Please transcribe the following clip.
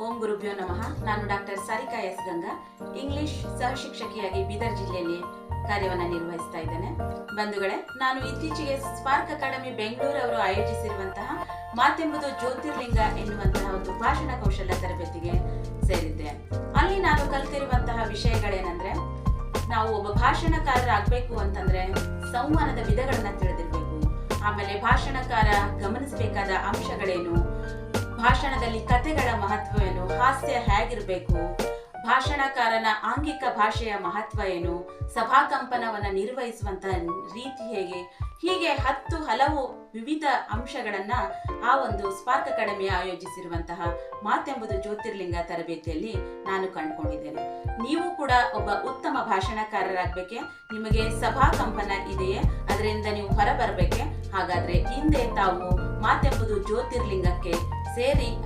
ಓಂ ಗುರುಭ್ಯೋ ನಮಃ. ನಾನು doctor Sarika S Ganga, English ಸಹಶಿಕ್ಷಕಿಯಾಗಿ ಬೀದರ್ ಜಿಲ್ಲೆಯಲ್ಲಿ ಕಾರ್ಯವನ್ನು ನಿರ್ವಹಿಸ್ತಾ ಇದ್ದೇನೆ. ಬಂಧುಗಳೇ, ನಾನು ಇತ್ತೀಚೆಗೆ ಸ್ಪಾರ್ಕ್ ಅಕಾಡೆಮಿ ಬೆಂಗಳೂರು ಅವರು ಆಯೋಜಿಸಿರುವಂತಹ ಮಾತೆಂಬುದು ಜ್ಯೋತಿರ್ಲಿಂಗ ಎನ್ನುವಂತಹ ಒಂದು ಭಾಷಣ ಕೌಶಲ್ಯ ತರಬೇತಿಗೆ ಸೇರಿದ್ದೆ. ಅಲ್ಲಿ ನಾನು ಕಲಿತಿರುವಂತಹ ವಿಷಯಗಳೇನೆಂದ್ರೆ, ನಾವು ಒಬ್ಬ ಭಾಷಣಕಾರರಾಗಬೇಕು ಅಂತಂದ್ರೆ ಸಂವಹನದ ವಿಧಗಳನ್ನ ತಿಳಿದಿರಬೇಕು. ಆಮೇಲೆ ಭಾಷಣಕಾರ ಗಮನಿಸಬೇಕಾದ ಅಂಶಗಳೇನು, ಭಾಷಣದಲ್ಲಿ ಕಥೆಗಳ ಮಹತ್ವವೇನು, ಹಾಸ್ಯ ಹೇಗಿರಬೇಕು, ಭಾಷಣಕಾರನ ಆಂಗಿಕ ಭಾಷೆಯ ಮಹತ್ವ ಏನು, ಸಭಾಕಂಪನವನ್ನು ನಿರ್ವಹಿಸುವಂತಹ ರೀತಿ ಹೇಗೆ, ಹೀಗೆ ಹಲವು ವಿವಿಧ ಅಂಶಗಳನ್ನ ಆ ಒಂದು ಸ್ಪಾರ್ಕ್ ಅಕಾಡೆಮಿ ಆಯೋಜಿಸಿರುವಂತಹ ಮಾತೆಂಬುದು ಜ್ಯೋತಿರ್ಲಿಂಗ ತರಬೇತಿಯಲ್ಲಿ ನಾನು ಕಂಡುಕೊಂಡಿದ್ದೇನೆ. ನೀವು ಕೂಡ ಒಬ್ಬ ಉತ್ತಮ ಭಾಷಣಕಾರರಾಗಬೇಕೆ? ನಿಮಗೆ ಸಭಾಕಂಪನ ಇದೆಯೇ? ಅದರಿಂದ ನೀವು ಹೊರಬರಬೇಕೆ? ಹಾಗಾದ್ರೆ ಹಿಂದೆ ತಾವು ಮಾತೆಂಬುದು ಜ್ಯೋತಿರ್ಲಿಂಗಕ್ಕೆ ಸೇರಿ